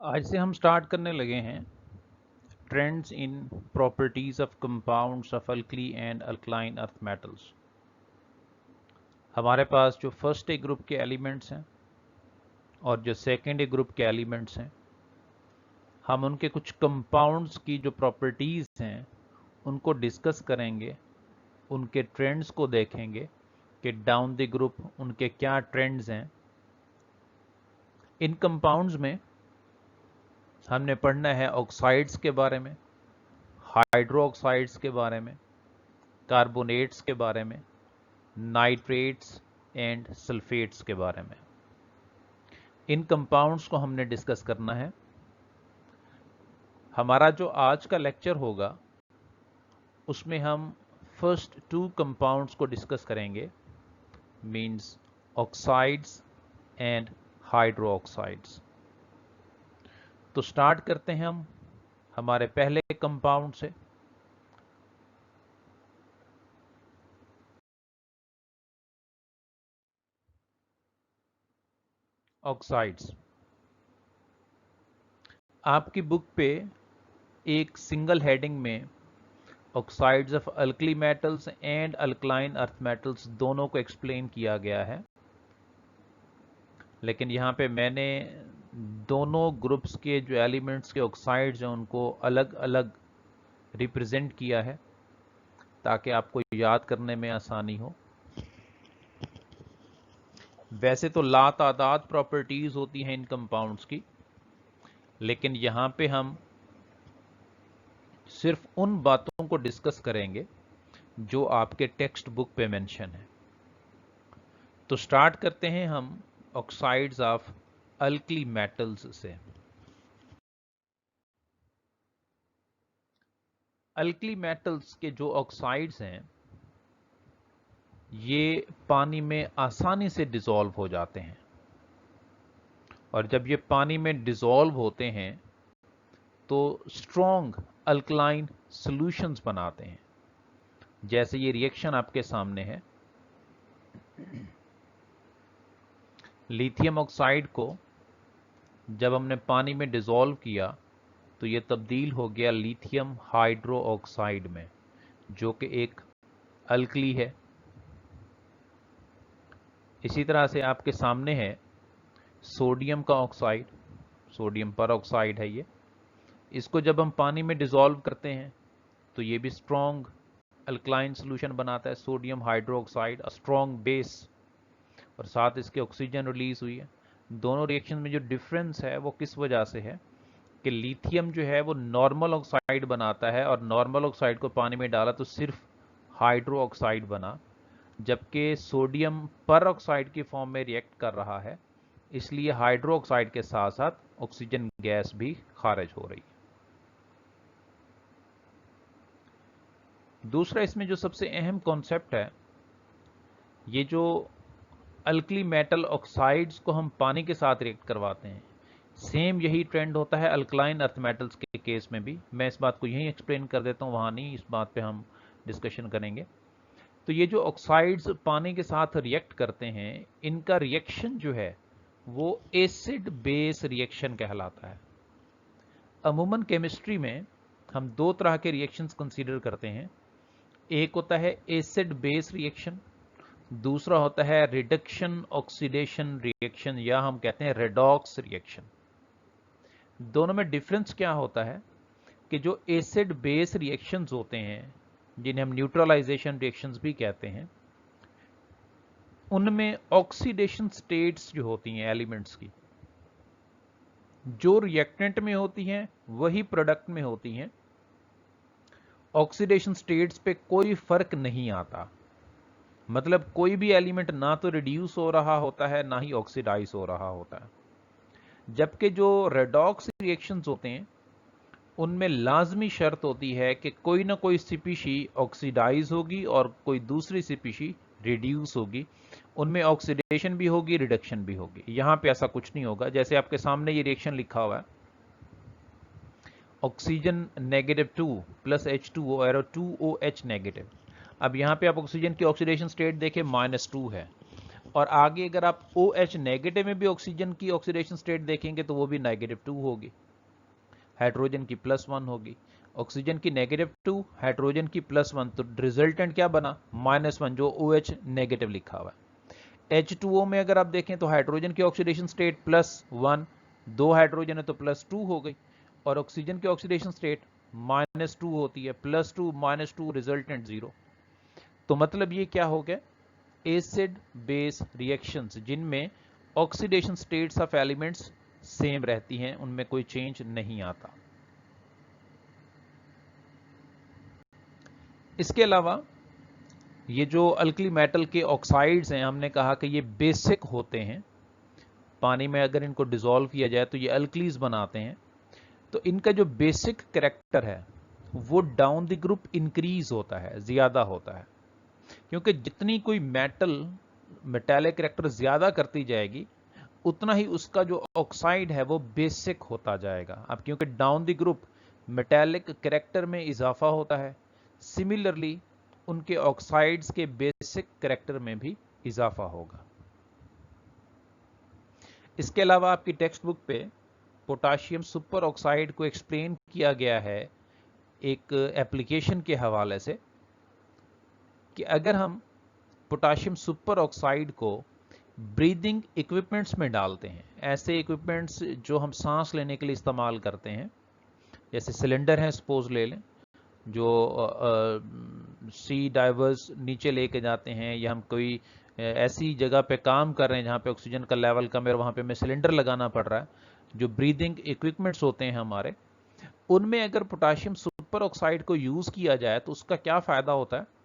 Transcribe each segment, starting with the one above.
आज से हम स्टार्ट करने लगे हैं trends in properties of compounds of alkali and alkaline earth metals. हमारे पास जो फर्स्ट ए ग्रुप के एलिमेंट्स हैं और जो सेकेंड ए ग्रुप के एलिमेंट्स हैं, हम उनके कुछ कंपाउंड्स की जो प्रॉपर्टीज हैं उनको डिस्कस करेंगे, उनके ट्रेंड्स को देखेंगे कि डाउन द ग्रुप उनके क्या ट्रेंड्स हैं। इन कंपाउंड्स में हमने पढ़ना है ऑक्साइड्स के बारे में, हाइड्रो ऑक्साइड्स के बारे में, कार्बोनेट्स के बारे में, नाइट्रेट्स एंड सल्फेट्स के बारे में। इन कंपाउंड्स को हमने डिस्कस करना है। हमारा जो आज का लेक्चर होगा उसमें हम फर्स्ट टू कंपाउंड्स को डिस्कस करेंगे, means oxides and hydro oxides. तो स्टार्ट करते हैं हम हमारे पहले कंपाउंड से। ऑक्साइड्स। आपकी बुक पे एक सिंगल हेडिंग में oxides of alkali metals and alkaline earth metals दोनों को एक्सप्लेन किया गया है, लेकिन यहाँ पे मैंने दोनों ग्रुप्स के जो एलिमेंट्स के ऑक्साइड्स हैं उनको अलग अलग रिप्रेजेंट किया है ताकि आपको याद करने में आसानी हो। वैसे तो लातादाद प्रॉपर्टीज होती हैं इन कंपाउंड्स की, लेकिन यहाँ पे हम सिर्फ उन बातों को डिस्कस करेंगे जो आपके टेक्स्ट बुक पे मेंशन है। तो स्टार्ट करते हैं हम ऑक्साइड्स ऑफ अल्कली मेटल्स से। अल्कली मेटल्स के जो ऑक्साइड्स हैं ये पानी में आसानी से डिसॉल्व हो जाते हैं, और जब ये पानी में डिसॉल्व होते हैं तो स्ट्रॉन्ग अल्कलाइन सॉल्यूशंस बनाते हैं। जैसे ये रिएक्शन आपके सामने है, लिथियम ऑक्साइड को जब हमने पानी में डिसॉल्व किया तो ये तब्दील हो गया लिथियम हाइड्रो ऑक्साइड में, जो कि एक अल्कली है। इसी तरह से आपके सामने है सोडियम का ऑक्साइड, सोडियम पर ऑक्साइड है ये। इसको जब हम पानी में डिसॉल्व करते हैं तो ये भी स्ट्रॉन्ग अल्कलाइन सॉल्यूशन बनाता है, sodium hydro oxide, strong base, और साथ इसके ऑक्सीजन रिलीज हुई है। दोनों रिएक्शन में जो डिफरेंस है वो किस वजह से है कि लिथियम जो है वो नॉर्मल ऑक्साइड बनाता है, और नॉर्मल ऑक्साइड को पानी में डाला तो सिर्फ हाइड्रो ऑक्साइड बना, जबकि सोडियम पर ऑक्साइड की फॉर्म में रिएक्ट कर रहा है, इसलिए हाइड्रो ऑक्साइड के साथ साथ ऑक्सीजन गैस भी खारिज हो रही है। दूसरा इसमें जो सबसे अहम कॉन्सेप्ट है, ये जो अल्कली मेटल ऑक्साइड्स को हम पानी के साथ रिएक्ट करवाते हैं, सेम यही ट्रेंड होता है अल्कलाइन अर्थ मेटल्स के केस में भी। मैं इस बात को यहीं एक्सप्लेन कर देता हूँ, वहाँ नहीं, इस बात पे हम डिस्कशन करेंगे। तो ये जो ऑक्साइड्स पानी के साथ रिएक्ट करते हैं, इनका रिएक्शन जो है वो एसिड बेस रिएक्शन कहलाता है। अमूमन केमिस्ट्री में हम दो तरह के रिएक्शंस कंसीडर करते हैं, एक होता है एसिड बेस रिएक्शन, दूसरा होता है रिडक्शन ऑक्सीडेशन रिएक्शन, या हम कहते हैं रेडॉक्स रिएक्शन। दोनों में डिफरेंस क्या होता है कि जो एसिड बेस रिएक्शंस होते हैं, जिन्हें हम न्यूट्रलाइजेशन रिएक्शंस भी कहते हैं, उनमें ऑक्सीडेशन स्टेट्स जो होती हैं एलिमेंट्स की, जो रिएक्टेंट में होती हैं वही प्रोडक्ट में होती हैं। ऑक्सीडेशन स्टेट्स पे कोई फर्क नहीं आता, मतलब कोई भी एलिमेंट ना तो रिड्यूस हो रहा होता है ना ही ऑक्सीडाइज हो रहा होता है। जबकि जो रेडॉक्स रिएक्शंस होते हैं उनमें लाजमी शर्त होती है कि कोई ना कोई स्पीशी ऑक्सीडाइज होगी और कोई दूसरी स्पीशी रिड्यूस होगी, उनमें ऑक्सीडेशन भी होगी, रिडक्शन भी होगी। यहां पे ऐसा कुछ नहीं होगा। जैसे आपके सामने ये रिएक्शन लिखा हुआ है, oxygen -2 plus H2O arrow 2OH negative. अब यहां पे आप ऑक्सीजन की ऑक्सीडेशन स्टेट देखें -2 है, اور آگے اگر آپ OH نیگیٹو میں بھی آکسیجن کی آکسیڈیشن سٹیٹ دیکھیں گے تو وہ بھی -2 ہوگی، ہائیڈروجن کی +1 ہوگی، آکسیجن کی -2 ہائیڈروجن کی +1، تو ریزلٹنٹ کیا بنا -1 جو OH نیگیٹو لکھا ہوا ہے۔ H2O میں اگر آپ دیکھیں تو ہائیڈروجن کی آکسیڈیشن سٹیٹ +1، 2 ہائیڈروجن ہے تو +2 ہو گئی، اور آکسیجن کی آکسیڈیشن سٹیٹ -2 ہوتی ہے، +2 -2 ریزلٹنٹ 0۔ تو مطلب یہ کیا ہو گیا، ایسڈ بیس ریئیکشنز جن میں oxidation states of elements same رہتی ہیں، ان میں کوئی چینج نہیں آتا۔ اس کے علاوہ یہ جو الکلی میٹل کے آکسائڈز ہیں، ہم نے کہا کہ یہ بیسک ہوتے ہیں، پانی میں اگر ان کو ڈیزولو کیا جائے تو یہ الکلیز بناتے ہیں، تو ان کا جو بیسک کریکٹر ہے وہ ڈاؤن دی گروپ انکریز ہوتا ہے، زیادہ ہوتا ہے، کیونکہ جتنی کوئی میٹالک کریکٹر زیادہ کرتی جائے گی اتنا ہی اس کا جو آکسائڈ ہے وہ بیسک ہوتا جائے گا۔ اب کیونکہ down the group metallic character میں اضافہ ہوتا ہے، سملرلی ان کے آکسائڈز کے بیسک کریکٹر میں بھی اضافہ ہوگا۔ اس کے علاوہ آپ کی ٹیکسٹ بک پہ پوٹاشیم سپر آکسائڈ کو ایکسپلین کیا گیا ہے ایک ایپلیکیشن کے حوالے سے، کہ اگر ہم پوٹاشیم سپر آکسائڈ کو بریدنگ ایکوپمنٹس میں ڈالتے ہیں، ایسے ایکوپمنٹس جو ہم سانس لینے کے لیے استعمال کرتے ہیں، جیسے سلنڈر ہیں سپوز لے لیں، جو سی ڈائیورز نیچے لے کے جاتے ہیں، یا ہم کوئی ایسی جگہ پہ کام کر رہے ہیں جہاں پہ آکسیجن کا لیول کم ہے اور وہاں پہ ہمیں سلنڈر لگانا پڑ رہا ہے، جو بریدنگ ایکوپمنٹس ہوتے ہیں ہمارے، ان میں اگر پوٹاشیم سپر آکسائڈ کو یوز کیا جائے تو اس کا کیا فائدہ ہوتا ہے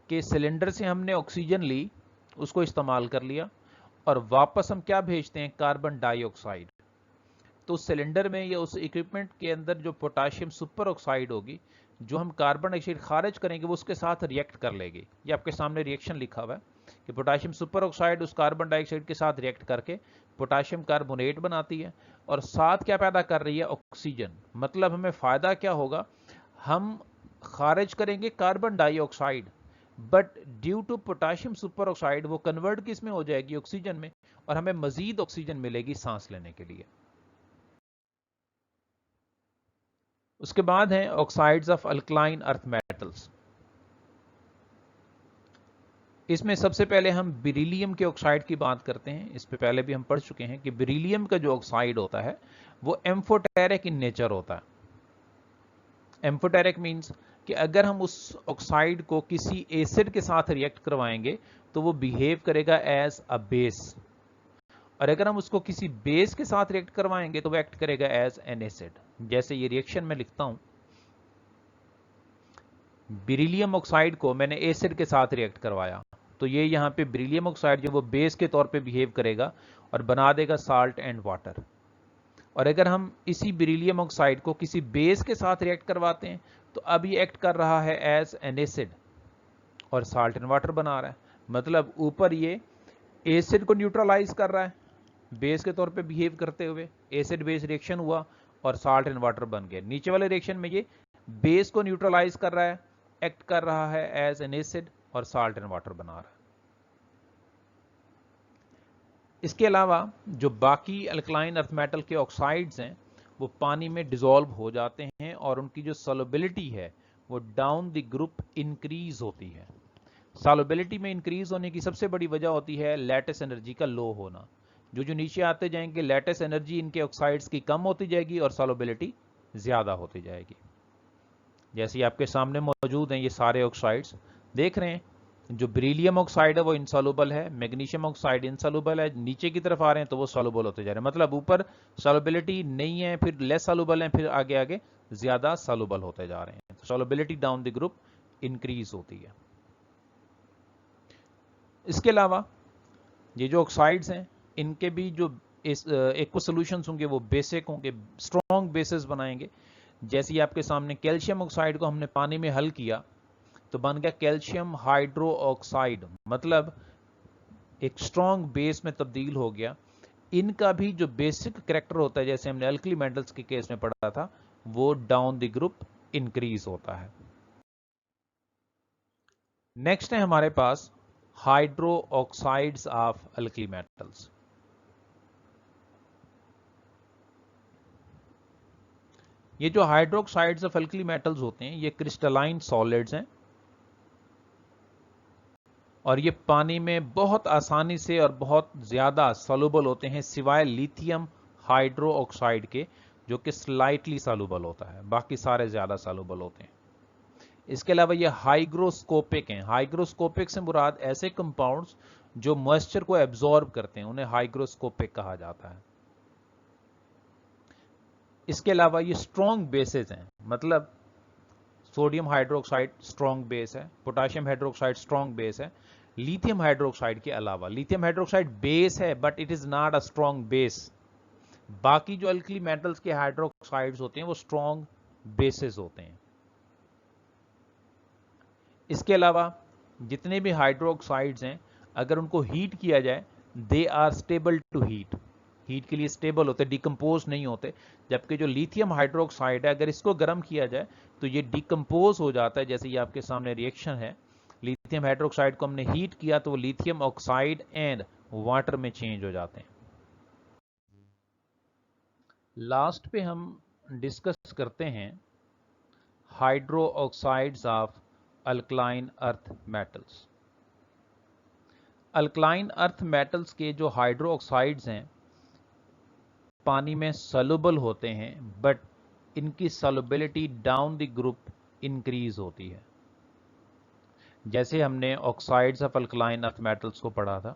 کہ سلنڈر سے ہم نے آکسیجن لی، اس کو استعمال کر لیا، اور واپس ہم کیا بھیجتے ہیں، کاربن ڈائی آکسائڈ۔ تو سلنڈر میں یا اس ایکوپمنٹ کے اندر جو پوٹاشیم سپر آکسائڈ ہوگی، جو ہم کاربن ڈائی آکسائڈ خارج کریں گے وہ اس کے ساتھ ریئیکٹ کر لے گی۔ یہ آپ کے سامنے ریئیکشن لکھا ہوا ہے کہ پوٹاشیم سپر آکسائڈ اس کاربن ڈائی آکسائڈ کے ساتھ ریئیکٹ کر کے پوٹاشیم کاربونیٹ بناتی ہے، اور ساتھ کیا پیدا کر رہی ہے، آکسیجن۔ مطلب ہمیں فائدہ کیا ہوگا، ہم خارج کریں گے carbon dioxide, but due to potassium superoxide وہ کنورٹ کس میں ہو جائے گی، آکسیجن میں، اور ہمیں مزید آکسیجن ملے گی سانس لینے کے لیے۔ اس کے بعد ہیں آکسائڈز آف الکلائن ارتھ میٹلز۔ اس میں سب سے پہلے ہم بیریلیم کے آکسائڈ کی بات کرتے ہیں۔ اس پہ پہلے بھی ہم پڑھ چکے ہیں کہ بیریلیم کا جو آکسائڈ ہوتا ہے وہ ایمفوٹیرک ان نیچر ہوتا ہے۔ ایمفوٹیرک مینز کہ اگر ہم اس آکسائڈ کو کسی ایسڈ کے ساتھ ریئیکٹ کروائیں گے تو وہ بیہیو کرے گا ایز اے بیس، اور اگر ہم اس کو کسی بیس کے ساتھ ریئیکٹ کروائیں گے تو وہ ایکٹ کرے گا ایز این ایسڈ۔ جیسے یہ ریئیکشن میں لکھتا ہوں، بیریلیم آکسائڈ کو میں نے ایسڈ کے ساتھ ریئیکٹ کروایا، تو یہ یہاں پہ بیریلیم آکسائڈ جو وہ بیس کے طور پہ بیہیو کرے گا اور بنا دے گا سالٹ اینڈ واٹر۔ اور اگر ہم اسی بیریلیم آکسائڈ کو کسی بیس کے ساتھ ریئیکٹ کرواتے ہیں تو اب یہ ایکٹ کر رہا ہے ایز این ایسڈ اور سالٹ اینڈ واٹر بنا رہا ہے۔ مطلب اوپر یہ ایسڈ کو نیوٹرلائز کر رہا ہے بیس کے طور پہ بیہیو کرتے ہوئے، ایسڈ بیس ریئیکشن ہوا اور سالٹ اینڈ واٹر بن گئے۔ نیچے والے ریئیکشن میں یہ بیس کو نیوٹرلائز کر رہا ہے، ایکٹ کر رہا ہے ایز این ایسڈ اور سالٹ اینڈ واٹر بنا رہا ہے۔ اس کے علاوہ جو باقی الکلائن ارتھ میٹل کے آکسائڈز ہیں وہ پانی میں ڈیزولو ہو جاتے ہیں، اور ان کی جو سولوبلٹی ہے وہ ڈاؤن دی گروپ انکریز ہوتی ہے۔ سالوبلٹی میں انکریز ہونے کی سب سے بڑی وجہ ہوتی ہے لیٹس انرجی کا لو ہونا۔ جو نیچے آتے جائیں گے لیٹس انرجی ان کے آکسائڈز کی کم ہوتی جائے گی اور سالوبلٹی زیادہ ہوتی جائے گی۔ جیسے آپ کے سامنے موجود ہیں یہ سارے آکسائڈز دیکھ رہے ہیں، جو بریلیم آکسائڈ ہے وہ انسالوبل ہے، میگنیشیم آکسائڈ انسالوبل ہے، نیچے کی طرف آ رہے ہیں تو وہ سالوبل ہوتے جا رہے ہیں۔ مطلب اوپر سالوبلٹی نہیں ہے، پھر لیس سالوبل ہیں، پھر آگے آگے زیادہ سالوبل ہوتے جا رہے ہیں۔ سالوبلٹی ڈاؤن دی گروپ انکریز ہوتی ہے۔ اس کے علاوہ یہ جو آکسائڈز ہیں ان کے بھی جو ایکو سولوشنز ہوں گے وہ بیسک ہوں گے، اسٹرانگ بیسز بنائیں گے۔ جیسے آپ کے سامنے کیلشیم آکسائڈ کو ہم نے پانی میں حل کیا تو بن گیا کیلشیم ہائیڈرو آکسائڈ، مطلب ایک اسٹرانگ بیس میں تبدیل ہو گیا۔ ان کا بھی جو بیسک کریکٹر ہوتا ہے، جیسے ہم نے الکلی میٹلز کے کیس میں پڑھا تھا، وہ ڈاؤن دی گروپ انکریز ہوتا ہے۔ نیکسٹ ہے ہمارے پاس hydroxides of alkali metals. ये जो हाइड्रोक्साइड्स ऑफ अल्कली मेटल्स होते हैं ये क्रिस्टलाइन सॉलिड्स हैं और ये पानी में बहुत आसानी से और बहुत ज़्यादा सॉल्युबल होते हैं, सिवाय लिथियम हाइड्रो ऑक्साइड के, जो कि स्लाइटली सॉल्युबल होता है, बाकी सारे ज़्यादा सॉल्युबल होते हैं। इसके अलावा ये हाइग्रोस्कोपिक हैं। हाइग्रोस्कोपिक से मुराद ऐसे कंपाउंड्स जो मॉइस्चर को एब्जॉर्ब करते हैं, उन्हें हाइग्रोस्कोपिक कहा जाता है। इसके अलावा ये स्ट्रॉन्ग बेसेस हैं, मतलब सोडियम हाइड्रोक्साइड स्ट्रॉन्ग बेस है, पोटाशियम हाइड्रोक्साइड स्ट्रॉन्ग बेस है, लिथियम हाइड्रोक्साइड के अलावा। लिथियम हाइड्रोक्साइड बेस है but it is not a strong base. बाकी जो अल्कली मेटल्स के हाइड्रोक्साइड्स होते हैं वो स्ट्रॉन्ग बेसेस होते हैं। इसके अलावा जितने भी हाइड्रोक्साइड्स हैं, अगर उनको हीट किया जाए, they are stable to heat. Heat के लिए स्टेबल होते, डिकम्पोज नहीं होते। जबकि जो लिथियम हाइड्रोक्साइड है, अगर इसको गर्म किया जाए तो ये डिकम्पोज हो जाता है। जैसे ये आपके सामने रिएक्शन है, लिथियम हाइड्रोक्साइड को हमने हीट किया तो वो लिथियम ऑक्साइड एंड वाटर में चेंज हो जाते हैं। लास्ट पे हम डिस्कस करते हैं hydro oxides of alkaline earth metals. Alkaline earth metals के जो हाइड्रो ऑक्साइड्स हैं पानी में सॉल्युबल होते हैं, बट इनकी solubility down the group increase होती है। जैसे हमने oxides of alkaline earth metals को पढ़ा था।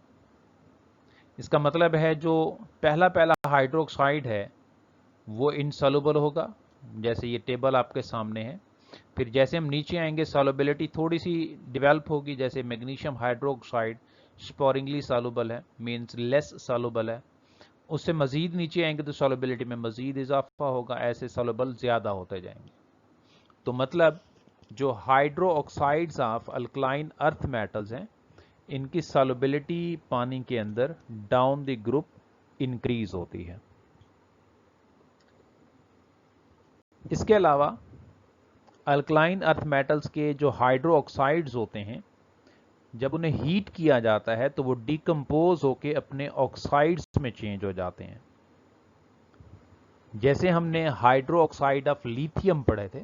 इसका मतलब है जो पहला हाइड्रोक्साइड है वो इनसॉल्युबल होगा, जैसे ये टेबल आपके सामने है। फिर जैसे हम नीचे आएंगे सॉल्युबिलिटी थोड़ी सी डेवलप होगी, जैसे मैग्नीशियम हाइड्रोक्साइड स्पोरिंगली सॉल्युबल है, मींस लेस सॉल्युबल है। उससे मजीद नीचे आएंगे तो सॉल्युबिलिटी में मजीद इजाफा होगा, ऐसे सॉल्युबल ज्यादा होते जाएंगे। तो मतलब जो hydro oxides of alkaline earth metals हैं, इनकी सॉल्युबिलिटी पानी के अंदर डाउन द ग्रुप इंक्रीज होती है। इसके अलावा अल्कलाइन अर्थ मेटल्स के जो हाइड्रो ऑक्साइड्स होते हैं, जब उन्हें हीट किया जाता है तो वो डिकम्पोज होके अपने ऑक्साइड्स में चेंज हो जाते हैं। जैसे हमने हाइड्रो ऑक्साइड ऑफ लिथियम पढ़े थे,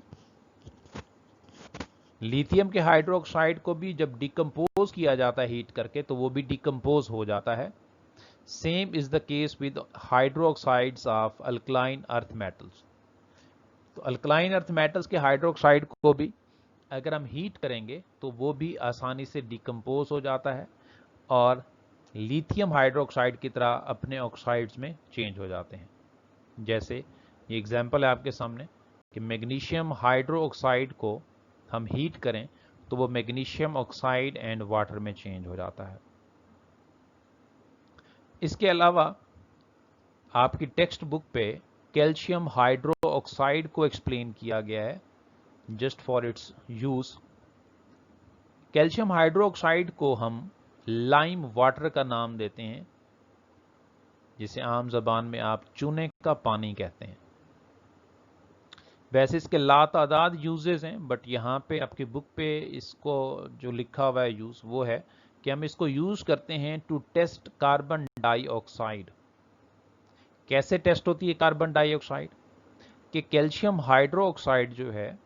लिथियम के हाइड्रो ऑक्साइड को भी जब डिकम्पोज किया जाता है हीट करके तो वो भी डिकम्पोज हो जाता है। Same is the case with hydro oxides of alkaline earth metals. तो अल्कलाइन अर्थ मेटल्स के हाइड्रो ऑक्साइड को भी अगर हम हीट करेंगे तो वो भी आसानी से डिकम्पोज हो जाता है और लिथियम हाइड्रोक्साइड की तरह अपने ऑक्साइड्स में चेंज हो जाते हैं। जैसे ये एग्जांपल है आपके सामने कि मैग्नीशियम हाइड्रो ऑक्साइड को हम हीट करें तो वो मैग्नीशियम ऑक्साइड एंड वाटर में चेंज हो जाता है। इसके अलावा आपकी टेक्स्ट बुक पे कैल्शियम हाइड्रो ऑक्साइड को एक्सप्लेन किया गया है just for its use. Calcium hydroxide को हम लाइम वाटर का नाम देते हैं, जिसे आम जबान में आप चूने का पानी कहते हैं। वैसे इसके लातादाद यूजेस हैं, बट यहाँ पे आपकी बुक पे इसको जो लिखा हुआ है यूज वो है कि हम इसको यूज करते हैं टू टेस्ट कार्बन डाइऑक्साइड। कैसे टेस्ट होती है कार्बन डाइऑक्साइड? कि कैल्शियम हाइड्रोक्साइड जो है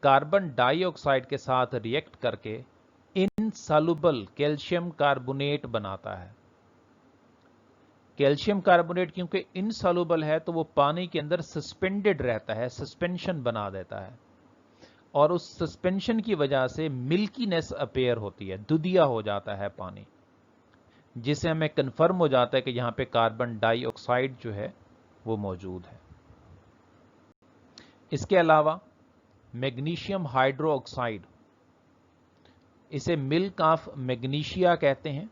कार्बन डाइऑक्साइड के साथ रिएक्ट करके इनसॉल्युबल कैल्शियम कार्बोनेट बनाता है। कैल्शियम कार्बोनेट क्योंकि इनसॉल्युबल है तो वो पानी के अंदर सस्पेंडेड रहता है, सस्पेंशन बना देता है, और उस सस्पेंशन की वजह से मिल्कीनेस अपीयर होती है, दुधिया हो जाता है पानी, जिससे हमें कंफर्म हो जाता है कि यहां पे कार्बन डाइऑक्साइड जो है वो मौजूद है। इसके अलावा मैग्नीशियम हाइड्रो ऑक्साइड, इसे मिल्क ऑफ मैग्नीशिया कहते हैं,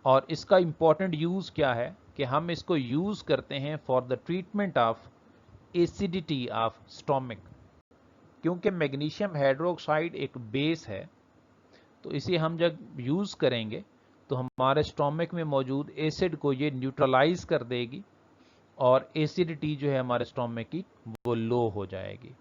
और इसका इंपॉर्टेंट यूज क्या है कि हम इसको यूज करते हैं for the treatment of acidity of stomach. क्योंकि मैग्नीशियम हाइड्रोक्साइड एक बेस है, तो इसे हम जब यूज करेंगे तो हमारे स्टोमक में मौजूद एसिड को ये न्यूट्रलाइज कर देगी और एसिडिटी जो है हमारे स्टोमक की वो लो हो जाएगी।